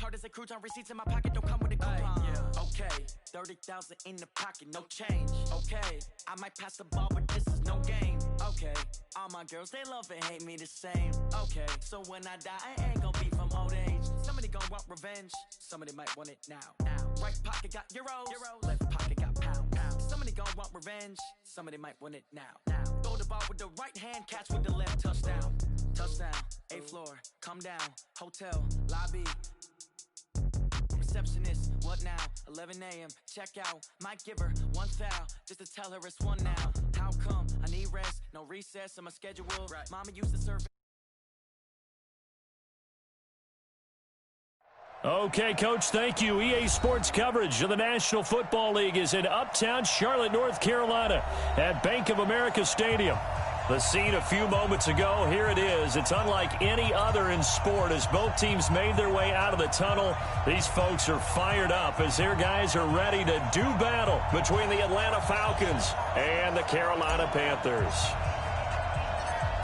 hard as a crouton. Receipts in my pocket don't come with a coupon. Okay, 30,000 in the pocket, no change. Okay, I might pass the ball, but this is no game. Okay, all my girls, they love and hate me the same. Okay, so when I die, I ain't gonna be from old age. Somebody gonna want revenge, somebody might want it now. Right pocket got euros, left pocket got pounds. Somebody gonna want revenge, somebody might want it now. Throw the ball with the right hand, catch with the left, touchdown. Touchdown, 8th floor, come down, hotel, lobby. Receptionist, what now? 11 a.m., check out. Might give her one foul, just to tell her it's one now. How come? I need rest, no recess in my schedule. Right. Mama used to serve. Okay, Coach, thank you. EA Sports coverage of the National Football League is in Uptown Charlotte, North Carolina at Bank of America Stadium. The scene a few moments ago, here it is. It's unlike any other in sport as both teams made their way out of the tunnel. These folks are fired up as their guys are ready to do battle between the Atlanta Falcons and the Carolina Panthers.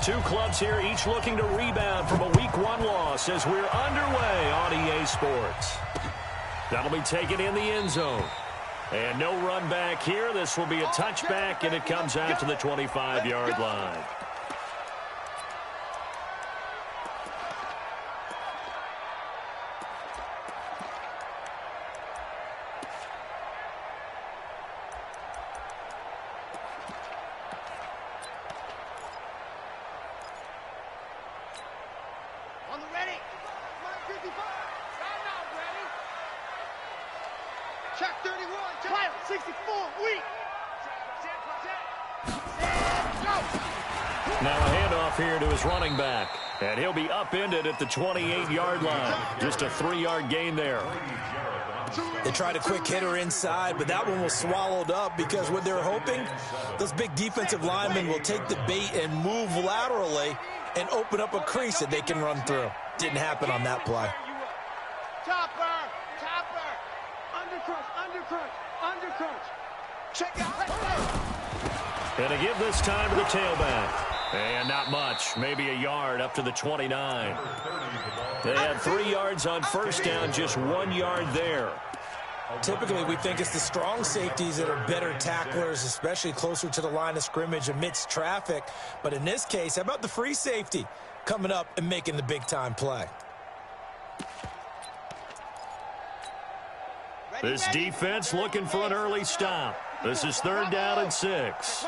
Two clubs here, each looking to rebound from a Week 1 loss as we're underway on EA Sports. That'll be taken in the end zone. And no run back here. This will be a touchback, and it comes out to the 25-yard line. Check 31, check 64, weak. Now a handoff here to his running back. And he'll be upended at the 28-yard line. Just a 3-yard gain there. They tried a quick hitter inside, but that one was swallowed up because what they're hoping, those big defensive linemen will take the bait and move laterally and open up a crease that they can run through. Didn't happen on that play. Topper, undercrunch. Check out. And to give this time to the tailback. And not much, maybe a yard up to the 29. They had 3 yards on first down, just 1 yard there. Typically, we think it's the strong safeties that are better tacklers, especially closer to the line of scrimmage amidst traffic. But in this case, how about the free safety coming up and making the big-time play? This defense looking for an early stop. This is 3rd down and 6.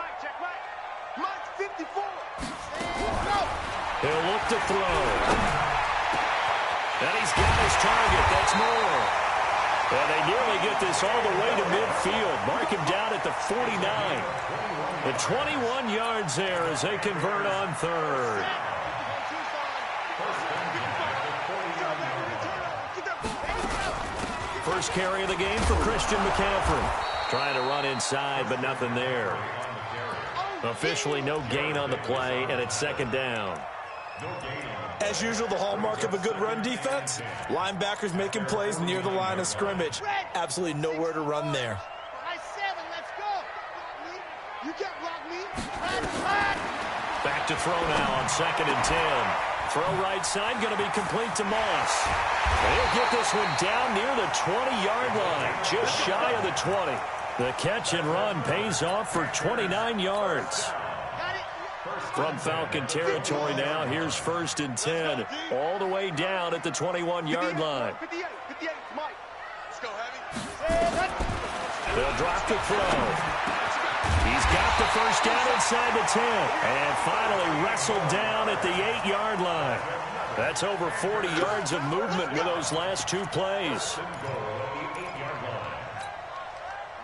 He'll look to throw. And he's got his target. That's more. And they nearly get this all the way to midfield. Mark him down at the 49. The 21 yards there as they convert on 3rd. First carry of the game for Christian McCaffrey. Trying to run inside, but nothing there. Officially no gain on the play, and it's 2nd down. As usual, the hallmark of a good run defense, linebackers making plays near the line of scrimmage. Absolutely nowhere to run there. Back to throw now on 2nd and 10. Throw right side, going to be complete to Moss. They'll get this one down near the 20-yard line, just shy of the 20. The catch and run pays off for 29 yards. From Falcon territory now, here's 1st and 10, all the way down at the 21-yard line. They'll drop the throw. He's got the first down inside the 10, and finally wrestled down at the 8-yard line. That's over 40 yards of movement with those last 2 plays.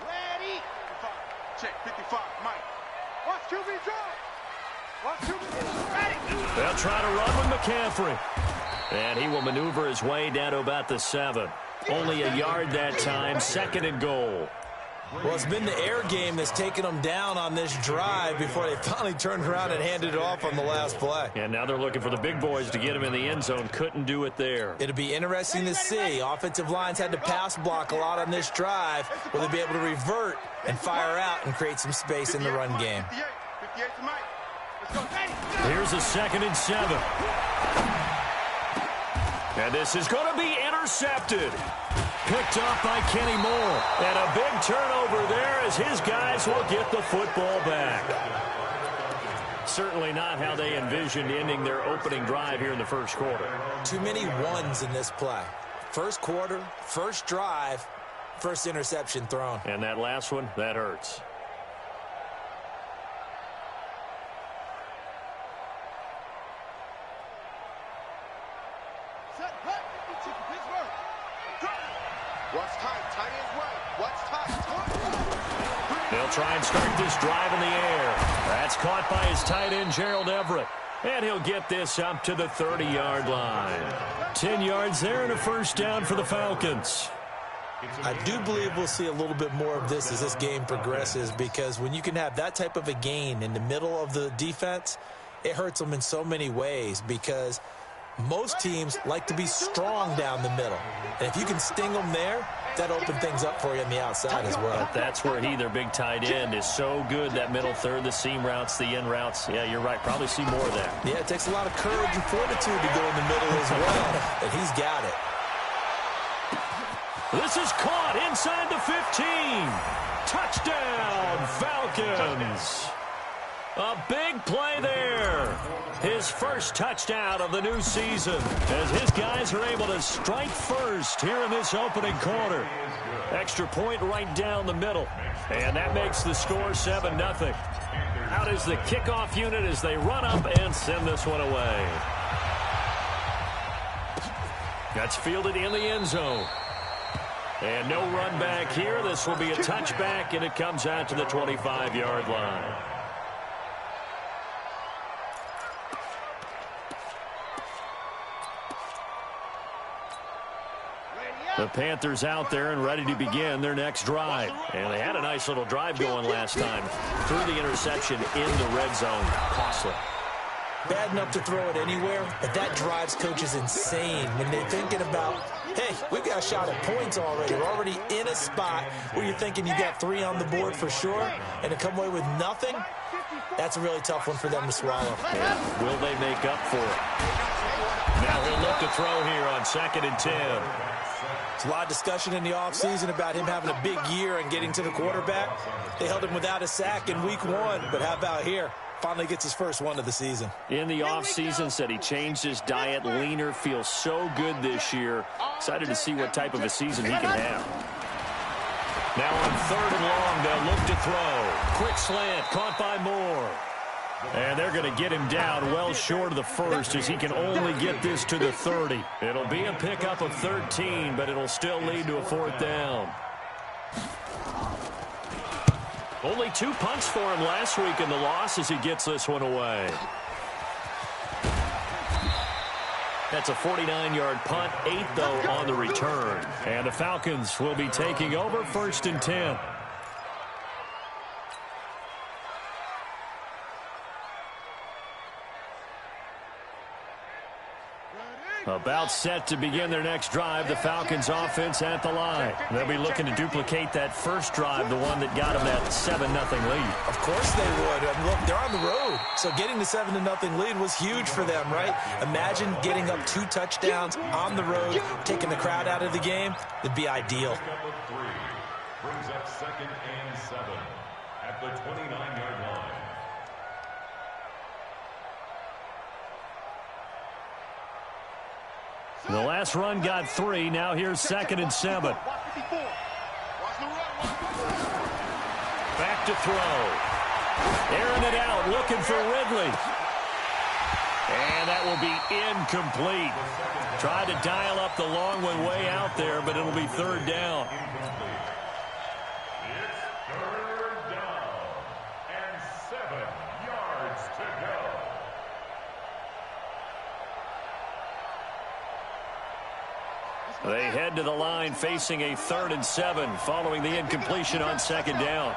Ready. Check 55, Mike. Watch QB draw. They'll try to run with McCaffrey. And he will maneuver his way down to about the 7. Only a yard that time, 2nd and goal. Well, it's been the air game that's taken them down on this drive before they finally turned around and handed it off on the last play. And now they're looking for the big boys to get him in the end zone. Couldn't do it there. It'll be interesting to see. Offensive lines had to pass block a lot on this drive. Will they be able to revert and fire out and create some space in the run game? Here's a 2nd and 7. And this is going to be intercepted. intercepted. Picked up by Kenny Moore. And a big turnover there as his guys will get the football back. Certainly not how they envisioned ending their opening drive here in the first quarter. Too many ones in this play. First quarter, first drive, first interception thrown. And that last one, that hurts. What's tight? Tight is right. What's tight? They'll try and start this drive in the air. That's caught by his tight end, Gerald Everett. And he'll get this up to the 30-yard line. 10 yards there and a first down for the Falcons. I do believe we'll see a little bit more of this as this game progresses, because when you can have that type of a gain in the middle of the defense, it hurts them in so many ways, because most teams like to be strong down the middle. And if you can sting them there, that opens things up for you on the outside as well. That's where their big tight end, is so good, that middle third, the seam routes, the in routes. Yeah, you're right. Probably see more of that. Yeah, it takes a lot of courage and fortitude to go in the middle as well. And he's got it. This is caught inside the 15. Touchdown, Falcons. A big play there. His first touchdown of the new season, as his guys are able to strike first here in this opening quarter. Extra point right down the middle. And that makes the score 7-0. Out is the kickoff unit as they run up and send this one away. That's fielded in the end zone. And no run back here. This will be a touchback, and it comes out to the 25-yard line. The Panthers out there and ready to begin their next drive. And they had a nice little drive going last time. Threw the interception in the red zone. Costly. Bad enough to throw it anywhere, but that drives coaches insane when they're thinking about, hey, we've got a shot at points already. We're already in a spot where you're thinking you got 3 on the board for sure, and to come away with nothing, that's a really tough one for them to swallow. And will they make up for it? Now he'll look to throw here on 2nd and 10. There's a lot of discussion in the offseason about him having a big year and getting to the quarterback. They held him without a sack in week 1, but how about here? Finally gets his first one of the season. In the offseason, said he changed his diet, leaner, feels so good this year. Excited to see what type of a season he can have. Now on 3rd and long, they'll look to throw. Quick slant, caught by Moore. And they're going to get him down well short of the first, as he can only get this to the 30. It'll be a pickup of 13, but it'll still lead to a 4th down. Only 2 punts for him last week in the loss as he gets this one away. That's a 49-yard punt, 8 though on the return. And the Falcons will be taking over 1st and 10. About set to begin their next drive, the Falcons offense at the line. They'll be looking to duplicate that first drive, the one that got them that 7-0 lead. Of course they would. I mean, look, they're on the road. So getting the 7-0 lead was huge for them, right? Imagine getting up 2 touchdowns on the road, taking the crowd out of the game. It'd be ideal. Number 3 brings up 2nd and 7 at the 29-yard line. The last run got 3. Now here's 2nd and 7. Back to throw. Airing it out, looking for Ridley. And that will be incomplete. Tried to dial up the long one way out there, but it'll be 3rd down. It's 3rd down and 7 yards to go. They head to the line facing a 3rd and 7 following the incompletion on 2nd down.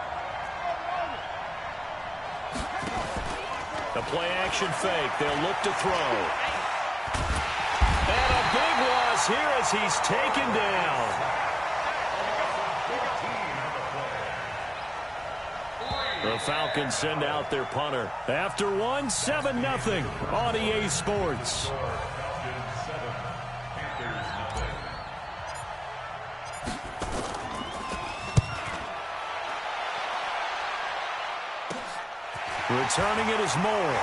The play action fake. They'll look to throw. And a big loss here as he's taken down. The Falcons send out their punter. After one, 7-0 on EA Sports. Returning it is Moore.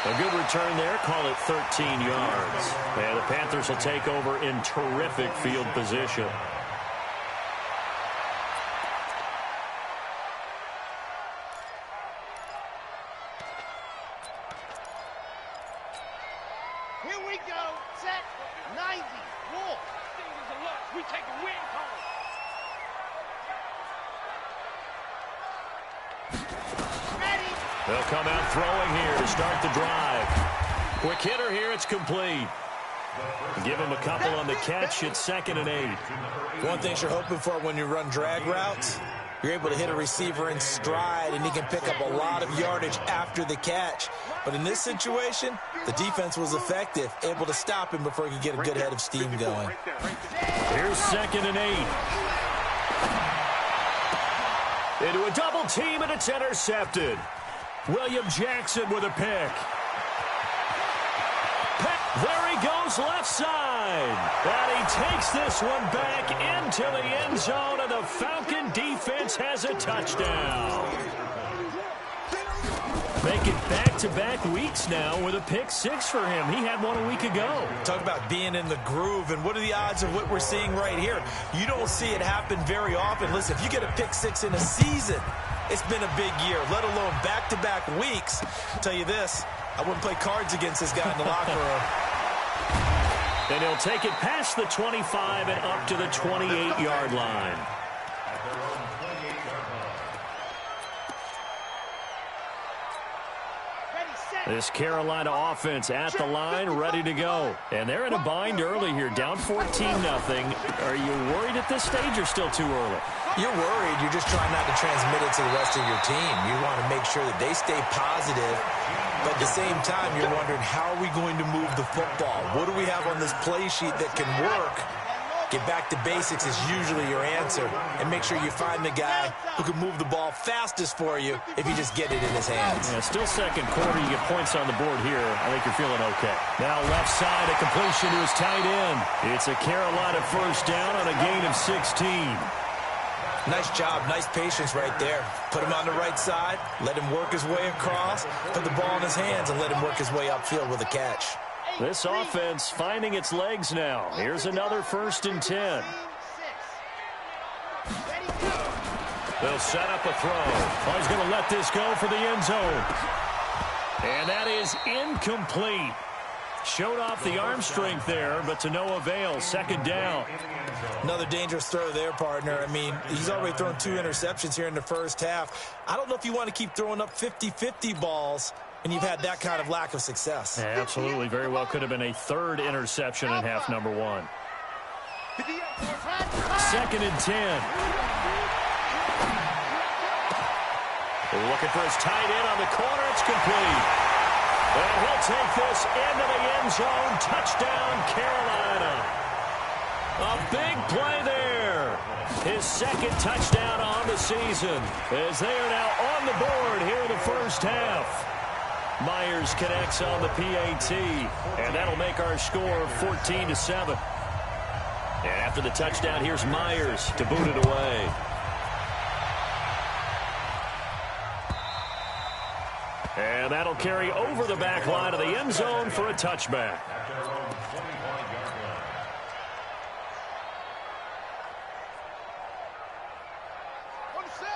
A good return there. Call it 13 yards. And the Panthers will take over in terrific field position. Here we go. Set. 90. Wolf. We take a win call. Ready. They'll come out throwing here to start the drive. Quick hitter here. It's complete. Give him a couple on the catch. It's 2nd and 8. One thing you're hoping for when you run drag routes, you're able to hit a receiver in stride, and he can pick up a lot of yardage after the catch. But in this situation, the defense was effective, able to stop him before he could get a good head of steam going. Here's 2nd and 8. Into a double team, and it's intercepted. William Jackson with a pick. There he goes left side. And he takes this one back into the end zone, and the Falcon defense has a touchdown. Making back-to-back weeks now with a pick 6 for him. He had one a week ago. Talk about being in the groove, and what are the odds of what we're seeing right here? You don't see it happen very often. Listen, if you get a pick 6 in a season, it's been a big year, let alone back-to-back weeks. I'll tell you this, I wouldn't play cards against this guy in the locker room. And he'll take it past the 25 and up to the 28-yard line. This Carolina offense at the line, ready to go. And they're in a bind early here, down 14-0. Are you worried at this stage or still too early? You're worried. You're just trying not to transmit it to the rest of your team. You want to make sure that they stay positive. But at the same time, you're wondering, how are we going to move the football? What do we have on this play sheet that can work? Get back to basics is usually your answer. And make sure you find the guy who can move the ball fastest for you if you just get it in his hands. Yeah, still second quarter. You get points on the board here. I think you're feeling okay. Now left side, a completion to his tight end. It's a Carolina first down on a gain of 16. Nice job, nice patience right there. Put him on the right side, let him work his way across, put the ball in his hands, and let him work his way upfield with a catch. This offense finding its legs now. Here's another 1st and 10. They'll set up a throw. Oh, he's going to let this go for the end zone. And that is incomplete. Showed off the arm strength there, but to no avail. 2nd down. Another dangerous throw there, partner. I mean, he's already thrown 2 interceptions here in the first half. I don't know if you want to keep throwing up 50-50 balls, and you've had that kind of lack of success. Yeah, absolutely. Very well could have been a 3rd interception in half number 1. 2nd and 10. Looking for his tight end on the corner. It's complete. And he'll take this into the end zone. Touchdown, Carolina. A big play there. His 2nd touchdown on the season, as they are now on the board here in the first half. Myers connects on the PAT, and that'll make our score 14-7. And after the touchdown, here's Myers to boot it away. And that'll carry over the back line of the end zone for a touchback.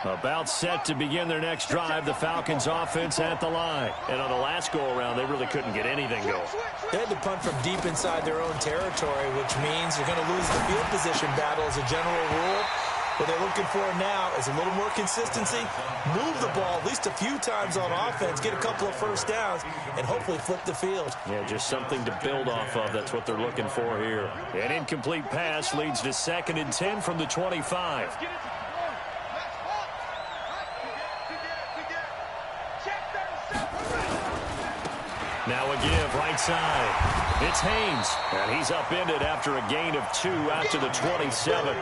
About set to begin their next drive, the Falcons offense at the line. And on the last go-around, they really couldn't get anything going. They had to punt from deep inside their own territory, which means you're going to lose the field position battle as a general rule. What they're looking for now is a little more consistency, move the ball at least a few times on offense, get a couple of first downs, and hopefully flip the field. Yeah, just something to build off of. That's what they're looking for here. An incomplete pass leads to 2nd and 10 from the 25. Now a give, right side. It's Haynes, and he's upended after a gain of 2 out to the 27.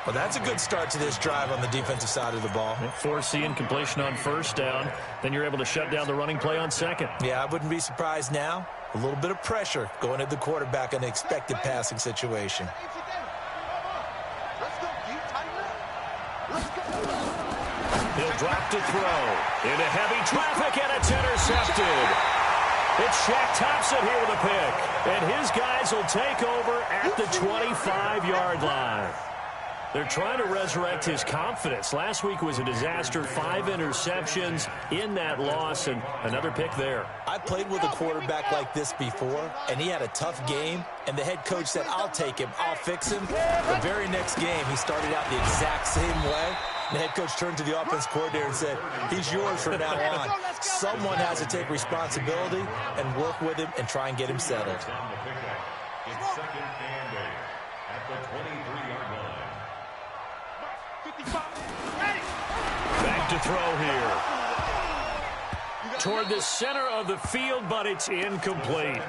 Well, that's a good start to this drive on the defensive side of the ball. Force the incompletion on first down. Then you're able to shut down the running play on 2nd. Yeah, I wouldn't be surprised now. A little bit of pressure going at the quarterback in an expected passing situation. Let's go, dude. Tighten up. Let's go. He'll drop to throw. Into heavy traffic, and it's intercepted. It's Shaq Thompson here with a pick. And his guys will take over at the 25-yard line. They're trying to resurrect his confidence. Last week was a disaster. 5 interceptions in that loss, and another pick there. I played with a quarterback like this before, and he had a tough game, and the head coach said, I'll take him, I'll fix him. The very next game, he started out the exact same way. The head coach turned to the offense coordinator and said, he's yours from now on. Someone has to take responsibility and work with him and try and get him settled. It's second and 8 at the 23-yard line. Back to throw here. Toward the center of the field, but it's incomplete.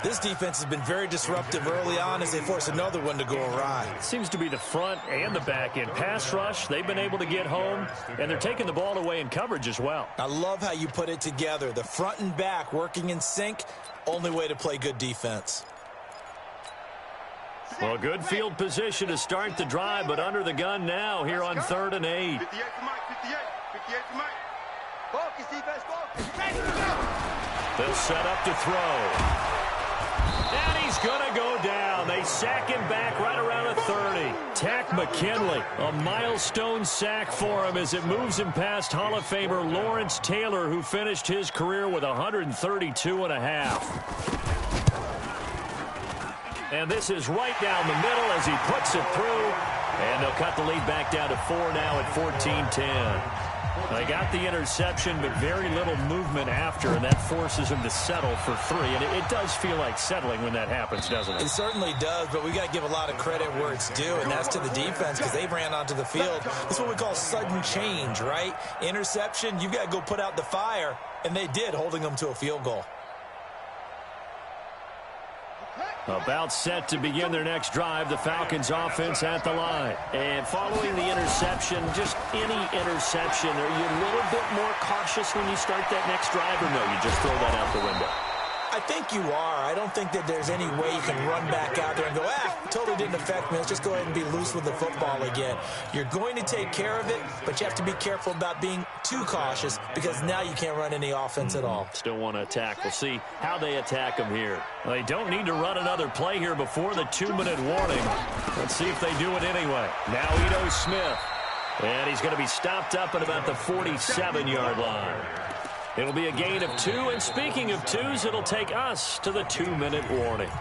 This defense has been very disruptive early on as they force another one to go awry. Seems to be the front and the back end. Pass rush, they've been able to get home, and they're taking the ball away in coverage as well. I love how you put it together. The front and back working in sync, only way to play good defense. Well, good field position to start the drive, but under the gun now here on 3rd and 8. 58 to Mike, 58 to Mike. Focus, defense, focus. They'll set up to throw. And he's going to go down. They sack him back right around the 30. Tack McKinley, a milestone sack for him as it moves him past Hall of Famer Lawrence Taylor, who finished his career with 132.5. And this is right down the middle as he puts it through. And they'll cut the lead back down to 4 now at 14-10. They got the interception, but very little movement after, and that forces him to settle for 3. And it does feel like settling when that happens, doesn't it? It certainly does, but we got to give a lot of credit where it's due, and that's to the defense because they ran onto the field. That's what we call sudden change, right? Interception, you got to go put out the fire, and they did, holding them to a field goal. About set to begin their next drive, the Falcons offense at the line. And following the interception, just any interception, are you a little bit more cautious when you start that next drive, or no, you just throw that out the window? I think you are. I don't think that there's any way you can run back out there and go, totally didn't affect me. Let's just go ahead and be loose with the football again. You're going to take care of it, but you have to be careful about being too cautious because now you can't run any offense at all. Still want to attack. We'll see how they attack them here. They don't need to run another play here before the 2-minute warning. Let's see if they do it anyway. Now Ito Smith. And he's going to be stopped up at about the 47-yard line. It'll be a gain of 2, and speaking of 2s, it'll take us to the 2-minute warning.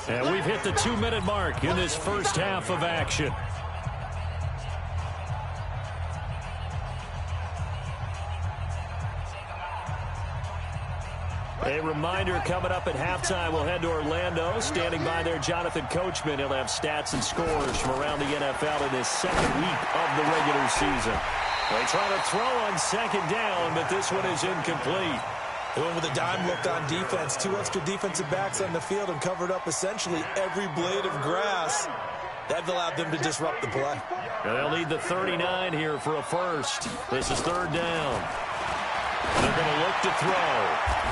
And we've hit the 2-minute mark in this first half of action. A reminder coming up at halftime, we'll head to Orlando. Standing by there, Jonathan Coachman. He'll have stats and scores from around the NFL in his second week of the regular season. They try to throw on second down, but this one is incomplete. They went with a dime look on defense. 2 extra defensive backs on the field and covered up essentially every blade of grass. That allowed them to disrupt the play. They'll need the 39 here for a first. This is 3rd down. They're going to look to throw.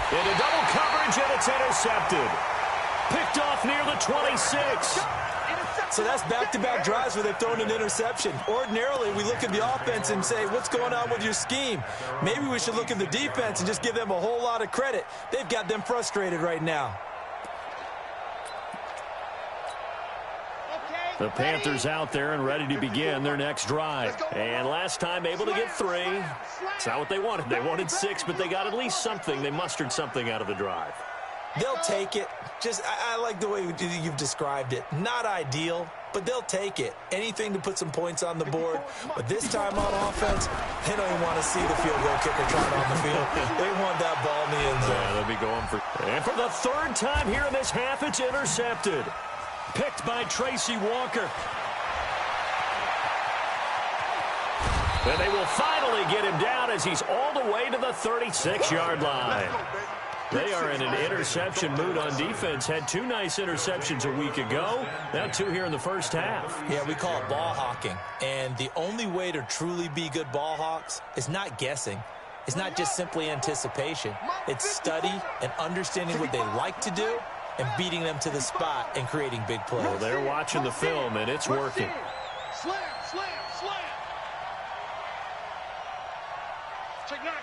Into double coverage, and it's intercepted. Picked off near the 26. So that's back-to-back drives where they've thrown an interception. Ordinarily, we look at the offense and say, what's going on with your scheme? Maybe we should look at the defense and just give them a whole lot of credit. They've got them frustrated right now. The Panthers out there and ready to begin their next drive. And last time able to get 3. It's not what they wanted. They wanted 6, but they got at least something. They mustered something out of the drive. They'll take it. I like the way you've described it. Not ideal, but they'll take it. Anything to put some points on the board. But this time on offense, they don't even want to see the field goal kicker trying on the field. They want that ball in the end zone. Yeah, they'll be going for... And for the 3rd time here in this half, it's intercepted. Picked by Tracy Walker. And they will finally get him down as he's all the way to the 36-yard line. They are in an interception mood on defense. Had 2 nice interceptions a week ago. Now 2 here in the first half. Yeah, we call it ball hawking. And the only way to truly be good ball hawks is not guessing. It's not just simply anticipation. It's study and understanding what they like to do and beating them to the spot and creating big plays. Well, they're watching the film, and it's working. Slam, slam, slam. Check nine.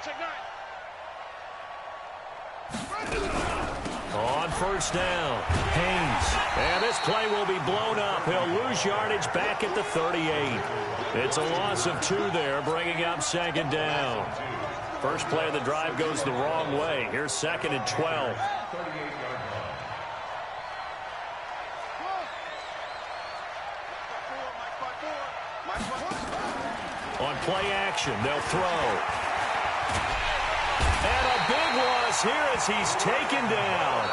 On first down, Haynes. And this play will be blown up. He'll lose yardage back at the 38. It's a loss of 2 there, bringing up second down. First play of the drive goes the wrong way. Here's 2nd and 12. On play action, they'll throw. And a big loss here as he's taken down.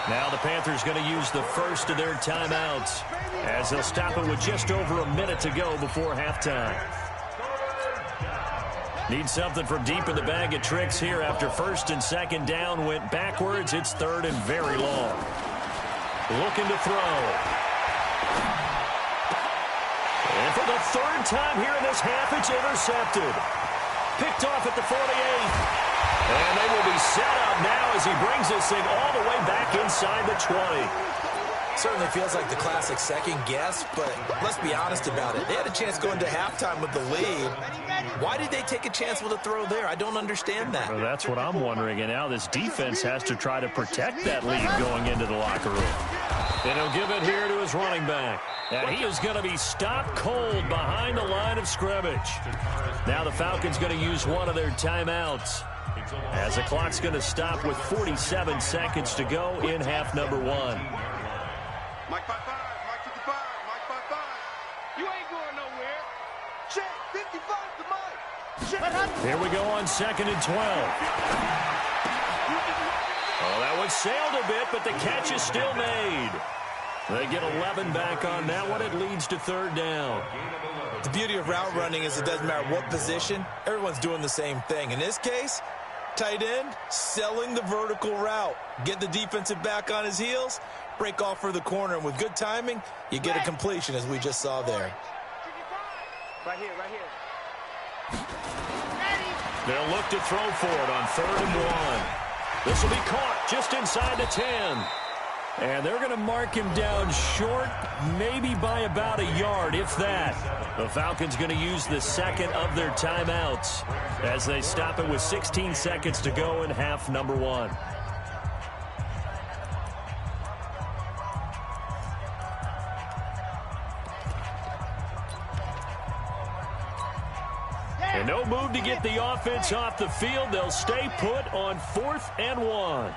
Now the Panthers going to use the first of their timeouts as they'll stop it with just over a minute to go before halftime. Need something from deep in the bag of tricks here after 1st and 2nd down went backwards. It's 3rd and very long. Looking to throw. And for the 3rd time here in this half, it's intercepted. Picked off at the 48. And they will be set up now as he brings this thing all the way back inside the 20. Certainly feels like the classic second guess, but let's be honest about it. They had a chance going to halftime with the lead. Why did they take a chance with a throw there? I don't understand that. Well, that's what I'm wondering. And now this defense has to try to protect that lead going into the locker room. And he'll give it here to his running back. And he is going to be stopped cold behind the line of scrimmage. Now the Falcons going to use one of their timeouts, as the clock's going to stop with 47 seconds to go in half number 1. Mike 55, Mike 55, Mike 55. You ain't going nowhere. Check, 55 to Mike. Here we go on 2nd and 12. Oh, that one sailed a bit, but the catch is still made. They get 11 back on that one. It leads to 3rd down. The beauty of route running is it doesn't matter what position. Everyone's doing the same thing. In this case, tight end, selling the vertical route. Get the defensive back on his heels, break off for the corner, and with good timing, you get a completion, as we just saw there. Right here. They'll look to throw for it on 3rd and 1. This will be caught just inside the 10. And they're going to mark him down short, maybe by about a yard, if that. The Falcons going to use the 2nd of their timeouts as they stop it with 16 seconds to go in half number 1. And no move to get the offense off the field. They'll stay put on 4th and 1.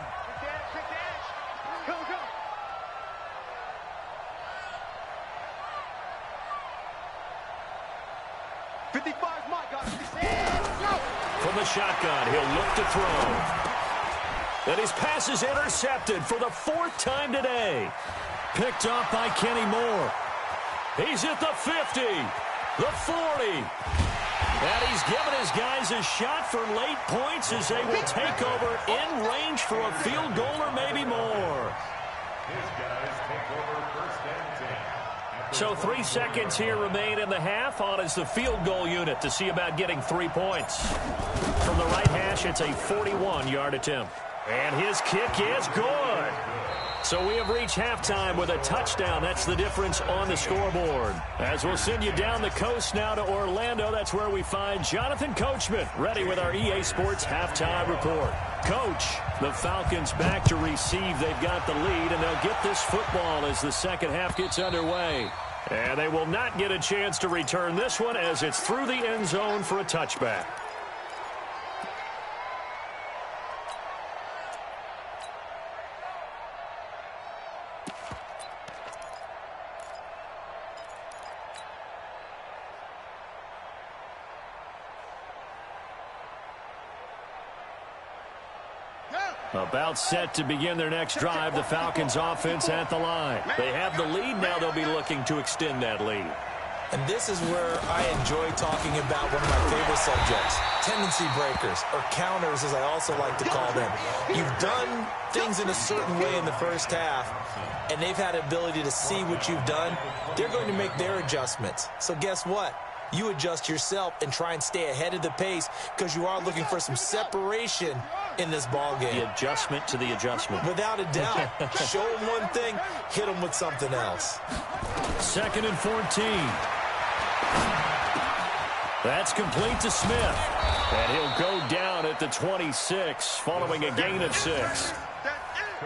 From the shotgun, he'll look to throw. And his pass is intercepted for the 4th time today. Picked off by Kenny Moore. He's at the 50, the 40. And he's given his guys a shot for late points as they will take over in range for a field goal or maybe more. His guys take over 1st and 10. So 3 seconds here remain in the half. On is the field goal unit to see about getting 3 points. From the right hash, it's a 41-yard attempt. And his kick is good. So we have reached halftime with a touchdown. That's the difference on the scoreboard. As we'll send you down the coast now to Orlando, that's where we find Jonathan Coachman ready with our EA Sports halftime report. Coach, the Falcons back to receive. They've got the lead, and they'll get this football as the second half gets underway. And they will not get a chance to return this one as it's through the end zone for a touchback. About set to begin their next drive, the Falcons offense at the line. They have the lead now. They'll be looking to extend that lead. And this is where I enjoy talking about one of my favorite subjects, tendency breakers, or counters as I also like to call them. You've done things in a certain way in the first half, and they've had the ability to see what you've done. They're going to make their adjustments. So guess what? You adjust yourself and try and stay ahead of the pace because you are looking for some separation in this ball game. The adjustment to the adjustment. Without a doubt. Show them one thing, hit them with something else. 2nd and 14. That's complete to Smith. And he'll go down at the 26 following a gain of 6.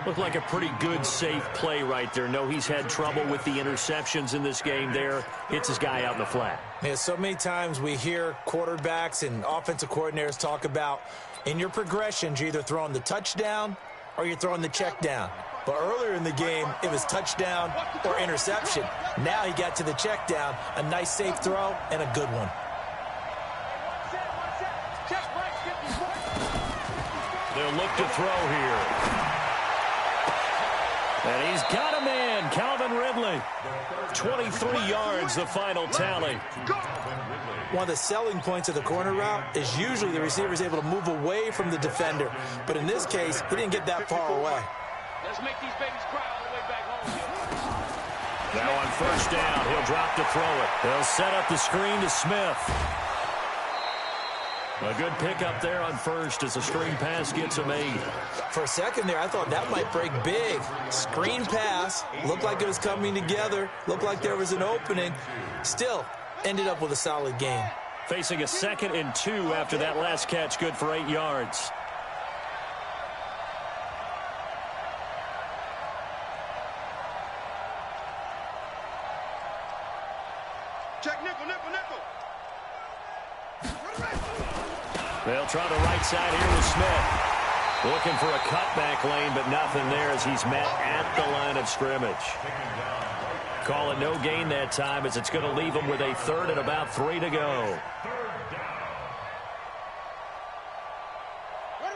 Looked like a pretty good, safe play right there. No, he's had trouble with the interceptions in this game there. Hits his guy out in the flat. Yeah, so many times we hear quarterbacks and offensive coordinators talk about in your progressions, you're either throwing the touchdown or you're throwing the check down. But earlier in the game, it was touchdown or interception. Now he got to the check down, a nice safe throw, and a good one. They'll look to throw here. And he's got a man, Calvin Ridley. 23 yards, the final tally. One of the selling points of the corner route is usually the receiver is able to move away from the defender. But in this case, he didn't get that far away. Let's make these babies cry all the way back home. Now on first down, he'll drop to throw it. They'll set up the screen to Smith. A good pickup there on first as the screen pass gets him 8. For a second there, I thought that might break big. Screen pass, looked like it was coming together, looked like there was an opening. Still, ended up with a solid gain. Facing a 2nd and 2 after that last catch, good for 8 yards. Check nickel, nickel, nickel. They'll try the right side here with Smith. Looking for a cutback lane, but nothing there as he's met at the line of scrimmage. Call it no gain that time as it's going to leave him with a 3rd and about 3 to go.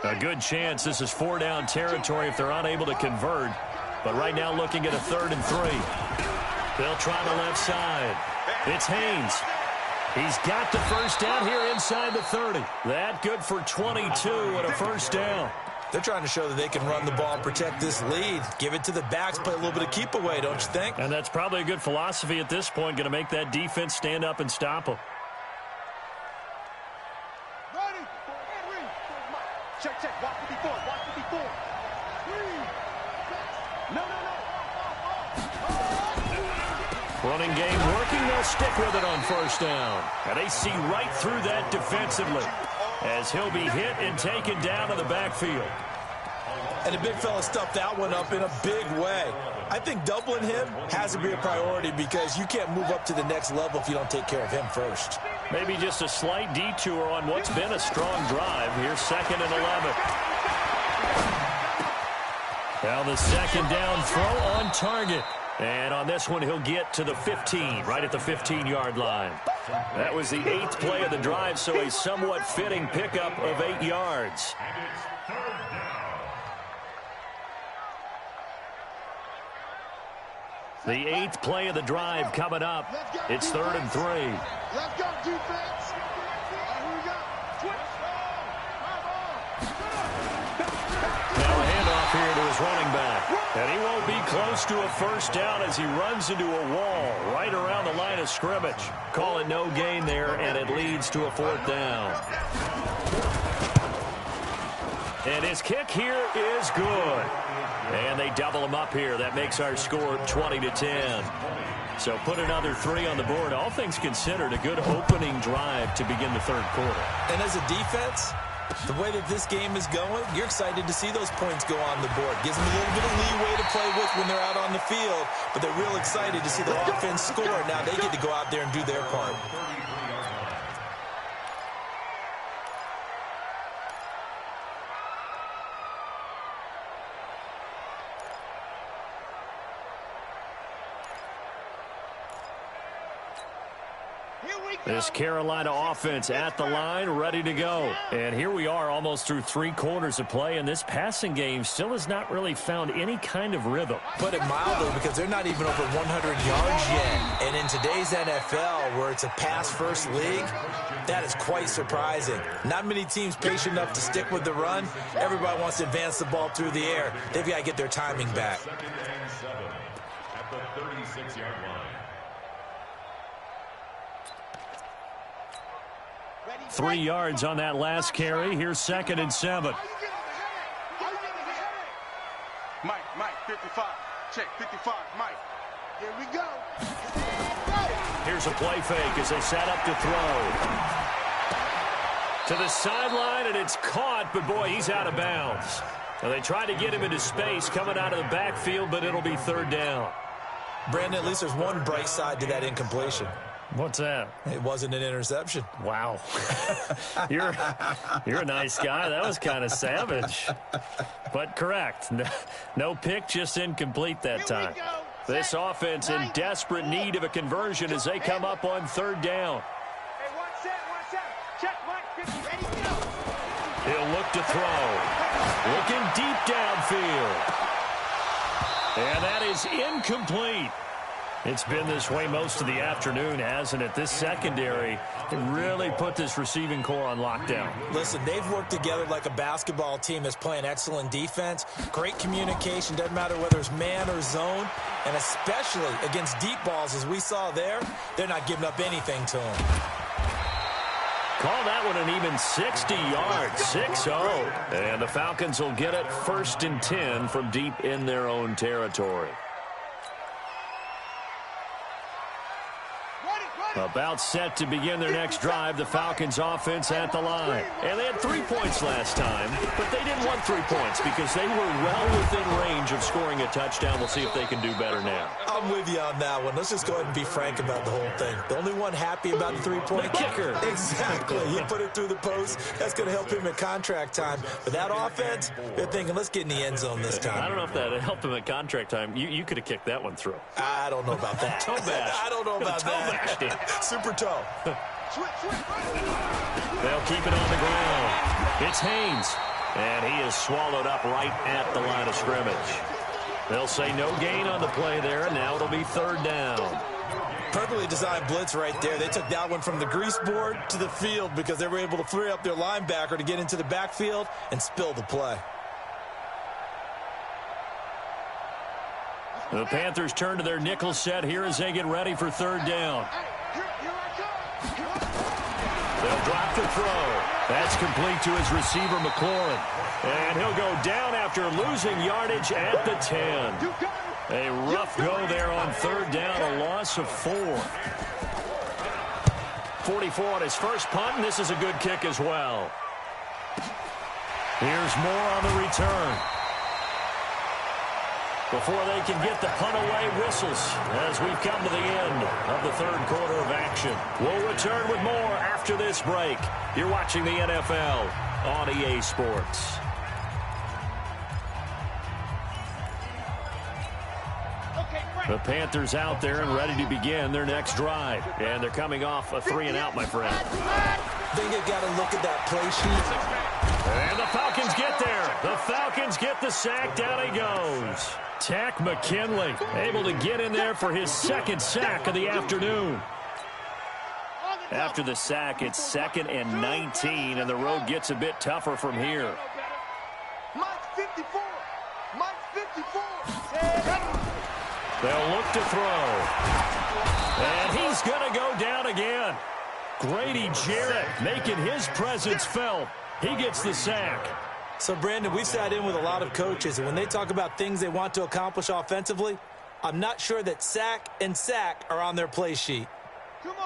A good chance this is 4-down territory if they're unable to convert. But right now looking at a 3rd and 3. They'll try the left side. It's Haynes. He's got the first down here inside the 30. That good for 22 and a first down. They're trying to show that they can run the ball and protect this lead. Give it to the backs, play a little bit of keep away, don't you think? And that's probably a good philosophy at this point, going to make that defense stand up and stop them. Ready? Check, check. Watch 54. Watch 54. No. Running game working. They'll stick with it on first down. And they see right through that defensively as he'll be hit and taken down in the backfield. And the big fella stuffed that one up in a big way. I think doubling him has to be a priority because you can't move up to the next level if you don't take care of him first. Maybe just a slight detour on what's been a strong drive. Here's 2nd and 11. Now the 2nd down throw on target. And on this one, he'll get to the 15, right at the 15-yard line. That was the 8th play of the drive, so a somewhat fitting pickup of 8 yards. The 8th play of the drive coming up. It's 3rd and 3. Let's go, defense. Here we go. Now a handoff here to his running back. And he won't be close to a first down as he runs into a wall right around the line of scrimmage. Call it no gain there, and it leads to a 4th down. And his kick here is good. And they double him up here. That makes our score 20-10. So put another 3 on the board. All things considered, a good opening drive to begin the 3rd quarter. And as a defense, the way that this game is going, you're excited to see those points go on the board. Gives them a little bit of leeway to play with when they're out on the field, but they're real excited to see the offense score. Now they get to go out there and do their part. This Carolina offense at the line, ready to go. And here we are almost through 3 quarters of play, and this passing game still has not really found any kind of rhythm. Put it mildly, because they're not even over 100 yards yet. And in today's NFL, where it's a pass-first league, that is quite surprising. Not many teams patient enough to stick with the run. Everybody wants to advance the ball through the air. They've got to get their timing back. 2nd and 7 at the 36-yard line. 3 yards on that last carry. Here's 2nd and 7. Mike, 55. Check, 55, Mike. Here we go. Here's a play fake as they set up to throw. To the sideline, and it's caught, but boy, he's out of bounds. Now, they tried to get him into space coming out of the backfield, but it'll be third down. Brandon, at least there's one bright side to that incompletion. What's that? It wasn't an interception. Wow. You're a nice guy. That was kind of savage. But correct. No pick, just incomplete that time. This offense in desperate need of a conversion as they come up on third down. Hey, watch out. Check, Mike. 50, ready, go. He'll look to throw. Looking deep downfield. And that is incomplete. It's been this way most of the afternoon, hasn't it? This secondary really put this receiving core on lockdown. Listen, they've worked together like a basketball team that's playing excellent defense. Great communication, doesn't matter whether it's man or zone. And especially against deep balls, as we saw there, they're not giving up anything to them. Call that one an even 60 yards, 6-0. And the Falcons will get it 1st and 10 from deep in their own territory. About set to begin their next drive, the Falcons offense at the line. And they had 3 points last time, but they didn't want 3 points because they were well within range of scoring a touchdown. We'll see if they can do better now. I'm with you on that one. Let's just go ahead and be frank about the whole thing. The only one happy about the 3-point kicker. Exactly. He put it through the post. That's going to help him at contract time. But that offense, they're thinking, let's get in the end zone this time. I don't know if that helped him at contract time. You could have kicked that one through. I don't know about that. Toe bash. I don't know about toe that. Bashed him. Super toe. They'll keep it on the ground. It's Haynes. And he is swallowed up right at the line of scrimmage. They'll say no gain on the play there, and now it'll be third down. Perfectly designed blitz right there. They took that one from the grease board to the field because they were able to free up their linebacker to get into the backfield and spill the play. The Panthers turn to their nickel set here as they get ready for third down. They'll drop the throw. That's complete to his receiver, McLaurin. And he'll go down after losing yardage at the 10. A rough go there on third down, a loss of 4. 44 on his first punt, and this is a good kick as well. Here's more on the return. Before they can get the punt away, whistles as we've come to the end of the third quarter of action. We'll return with more after this break. You're watching the NFL on EA Sports. The Panthers out there and ready to begin their next drive. And they're coming off a 3-and-out, my friend. I think you've got to look at that play sheet. And the Falcons get there. The Falcons get the sack. Down he goes. Tack McKinley able to get in there for his second sack of the afternoon. After the sack, it's 2nd and 19, and the road gets a bit tougher from here. Mike 54. Mike 54. They'll look to throw. And he's going to go down again. Grady Jarrett making his presence felt. He gets the sack. So, Brandon, we've sat in with a lot of coaches, and when they talk about things they want to accomplish offensively, I'm not sure that sack and sack are on their play sheet.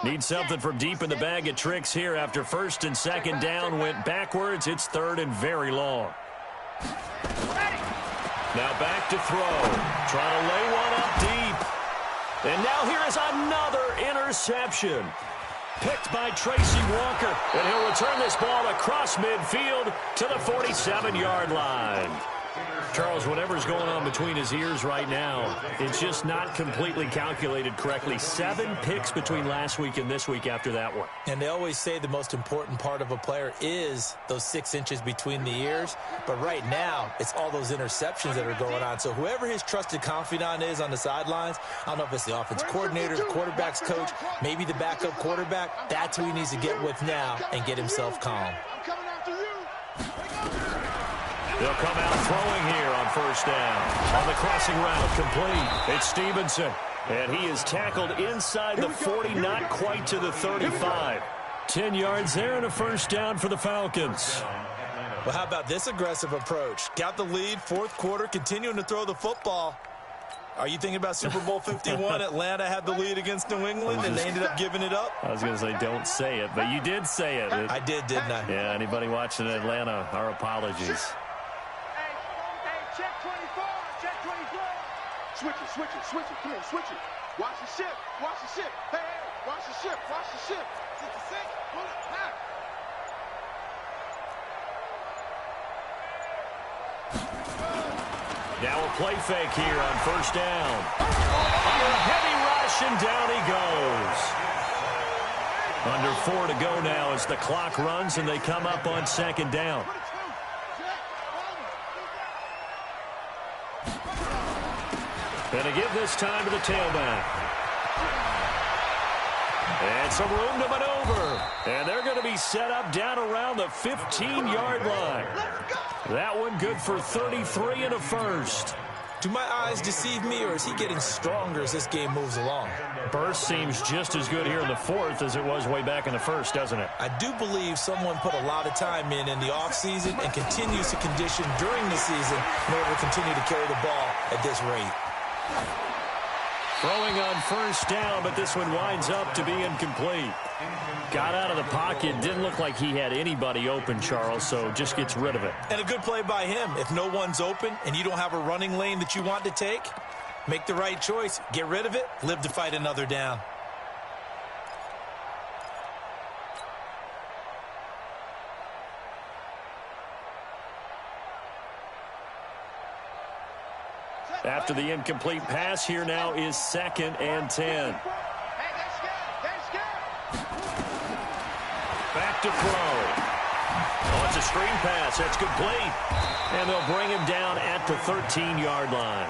Need something from deep in the bag of tricks here after 1st and 2nd down went backwards. It's 3rd and very long. Now back to throw. Trying to lay one up deep. And now here is another interception. Picked by Tracy Walker. And he'll return this ball across midfield to the 47-yard line. Charles, whatever's going on between his ears right now, it's just not completely calculated correctly. 7 picks between last week and this week after that one. And they always say the most important part of a player is those 6 inches between the ears. But right now, it's all those interceptions that are going on. So whoever his trusted confidant is on the sidelines, I don't know if it's the offense coordinator, the quarterback's coach, maybe the backup quarterback, that's who he needs to get with now and get himself calm. They'll come out throwing here on 1st down. On the crossing route, complete. It's Stevenson. And he is tackled inside the 40, not quite to the 35. 10 yards there and a 1st down for the Falcons. Well, how about this aggressive approach? Got the lead, 4th quarter, continuing to throw the football. Are you thinking about Super Bowl 51? Atlanta had the lead against New England, and they ended up giving it up? I was going to say don't say it, but you did say it. I did, didn't I? Yeah, anybody watching Atlanta, our apologies. Hey, check 24, check 24. Switch it. Come on, switch it. Watch the ship. Hey, watch the ship. 66. Pull it back. Now a play fake here on first down. Under a heavy rush, and down he goes. Under 4 to go now as the clock runs, and they come up on second down. Gonna give this time to the tailback. And some room to maneuver. And they're going to be set up down around the 15-yard line. That one good for 33 and a first. Do my eyes deceive me, or is he getting stronger as this game moves along? Burst seems just as good here in the fourth as it was way back in the first, doesn't it? I do believe someone put a lot of time in the offseason and continues to condition during the season in order to continue to carry the ball at this rate. Throwing on first down, but this one winds up to be incomplete. Got out of the pocket. Didn't look like he had anybody open, Charles, so just gets rid of it. And a good play by him. If no one's open and you don't have a running lane that you want to take, make the right choice. Get rid of it. Live to fight another down. After the incomplete pass, here now is 2nd and 10. Back to throw. Oh, it's a screen pass. That's complete. And they'll bring him down at the 13-yard line.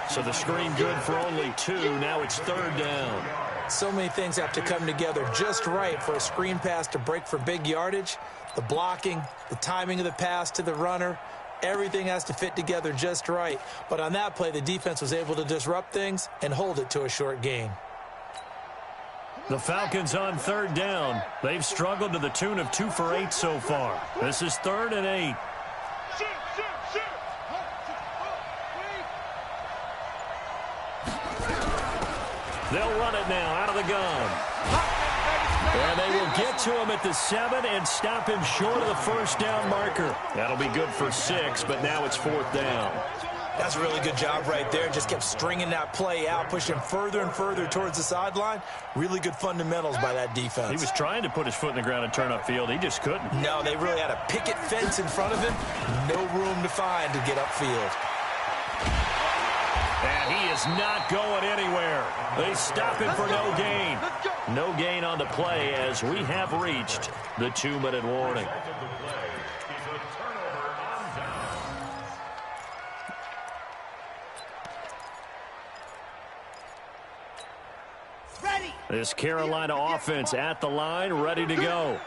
So the screen good for only 2. Now it's 3rd down. So many things have to come together just right for a screen pass to break for big yardage. The blocking, the timing of the pass to the runner, everything has to fit together just right. But on that play, the defense was able to disrupt things and hold it to a short gain. The Falcons on 3rd down. They've struggled to the tune of 2 for 8 so far. This is 3rd and 8. They'll run it now out of the gun. And they will get to him at the 7 and stop him short of the first down marker. That'll be good for 6, but now it's 4th down. That's a really good job right there. Just kept stringing that play out, pushing him further and further towards the sideline. Really good fundamentals by that defense. He was trying to put his foot in the ground and turn upfield. He just couldn't. No, they really had a picket fence in front of him. No room to find to get upfield. And he is not going anywhere. They stop him for no gain. No gain on the play as we have reached the 2-minute warning. This Carolina offense at the line, ready to go.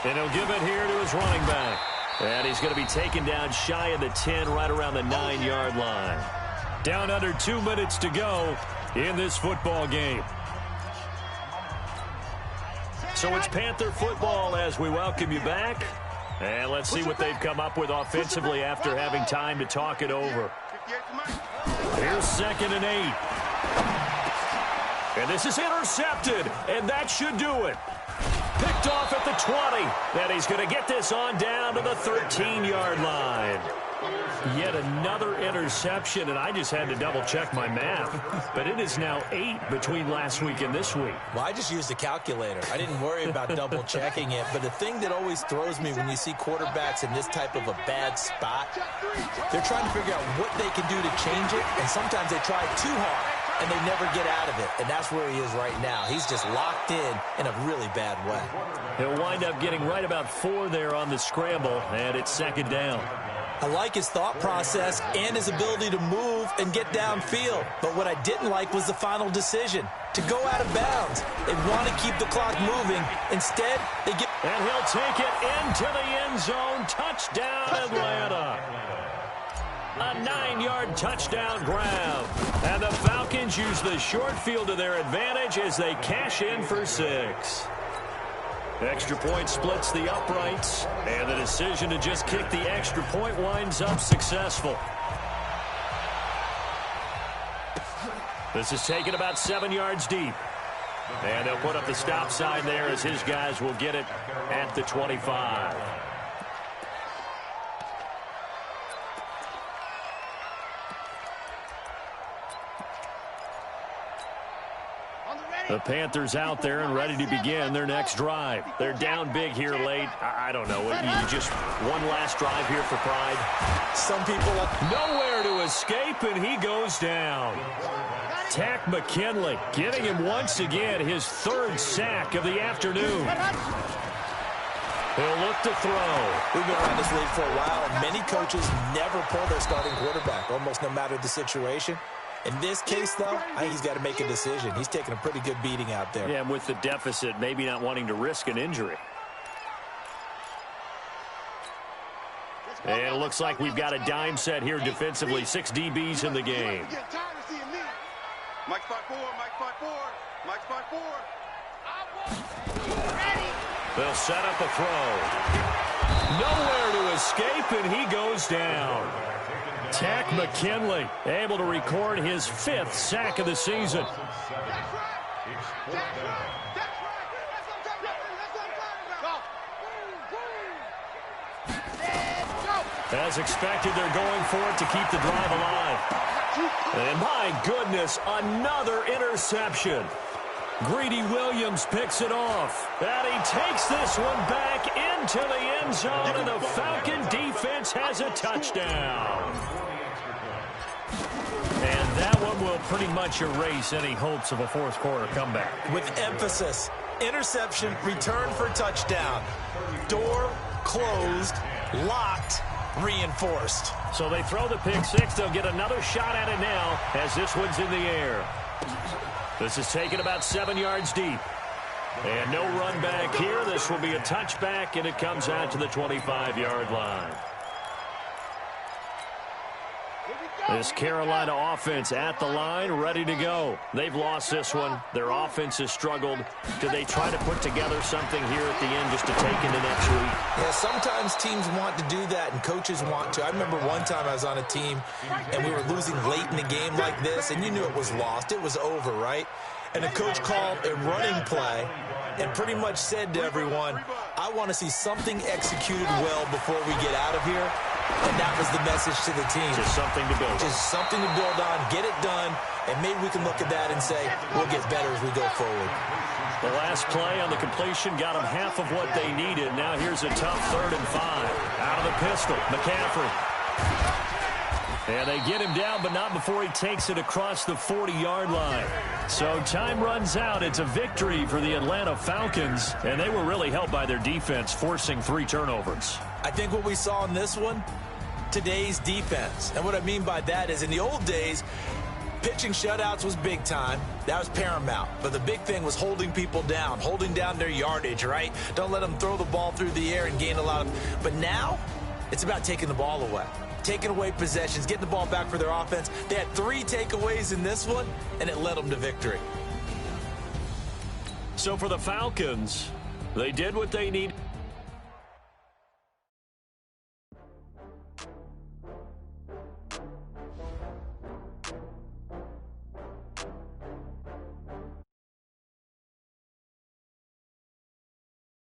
And he'll give it here to his running back. And he's going to be taken down shy of the 10, right around the 9-yard line. Down under 2 minutes to go in this football game. So it's Panther football as we welcome you back. And let's see what they've come up with offensively after having time to talk it over. Here's 2nd and 8. And this is intercepted, and that should do it. Picked off at the 20. And he's going to get this on down to the 13-yard line. Yet another interception, and I just had to double-check my math. But it is now 8 between last week and this week. Well, I just used a calculator. I didn't worry about double-checking it. But the thing that always throws me when you see quarterbacks in this type of a bad spot, they're trying to figure out what they can do to change it, and sometimes they try too hard, and they never get out of it. And that's where he is right now. He's just locked in a really bad way. He'll wind up getting right about 4 there on the scramble, and it's 2nd down. I like his thought process and his ability to move and get downfield. But what I didn't like was the final decision, to go out of bounds. They want to keep the clock moving. Instead, they get... And he'll take it into the end zone. Touchdown, Atlanta. A 9-yard touchdown grab. And the Falcons use the short field to their advantage as they cash in for 6. Extra point splits the uprights, and the decision to just kick the extra point winds up successful. This is taken about 7 yards deep. And they'll put up the stop sign there as his guys will get it at the 25. The Panthers out there and ready to begin their next drive. They're down big here late. I don't know. You just one last drive here for pride. Some people nowhere to escape, and he goes down. Tack McKinley getting him once again his 3rd sack of the afternoon. He'll look to throw. We've been around this league for a while, and many coaches never pull their starting quarterback, almost no matter the situation. In this case, though, I think he's got to make a decision. He's taking a pretty good beating out there. Yeah, and with the deficit, maybe not wanting to risk an injury. And it looks like we've got a dime set here defensively. 6 DBs in the game. Mike 5-4, Mike 5-4, Mike 5-4. They'll set up a throw. Nowhere to escape, and he goes down. Tack McKinley able to record his 5th sack of the season. As expected, they're going for it to keep the drive alive. And my goodness, another interception. Greedy Williams picks it off. And he takes this one back into the end zone, and the Falcon defense has a touchdown. And that one will pretty much erase any hopes of a 4th quarter comeback. With emphasis, interception, return for touchdown. Door closed, locked, reinforced. So they throw the pick 6. They'll get another shot at it now as this one's in the air. This is taken about 7 yards deep. And no run back here. This will be a touchback, and it comes out to the 25-yard line. This Carolina offense at the line, ready to go. They've lost this one. Their offense has struggled. Do they try to put together something here at the end just to take into next week? Yeah, sometimes teams want to do that, and coaches want to. I remember one time I was on a team, and we were losing late in the game like this, and you knew it was lost. It was over, right? And the coach called a running play and pretty much said to everyone, I want to see something executed well before we get out of here. And that was the message to the team. Just something to build on. Just something to build on, get it done, and maybe we can look at that and say, we'll get better as we go forward. The last play on the completion got them half of what they needed. Now here's a tough 3rd and 5. Out of the pistol, McCaffrey. And they get him down, but not before he takes it across the 40-yard line. So time runs out. It's a victory for the Atlanta Falcons, and they were really helped by their defense, forcing 3 turnovers. I think what we saw in this one, today's defense. And what I mean by that is in the old days, pitching shutouts was big time. That was paramount. But the big thing was holding people down, holding down their yardage, right? Don't let them throw the ball through the air and gain a lot of... But now, it's about taking the ball away. Taking away possessions, getting the ball back for their offense. They had 3 takeaways in this one, and it led them to victory. So for the Falcons, they did what they needed.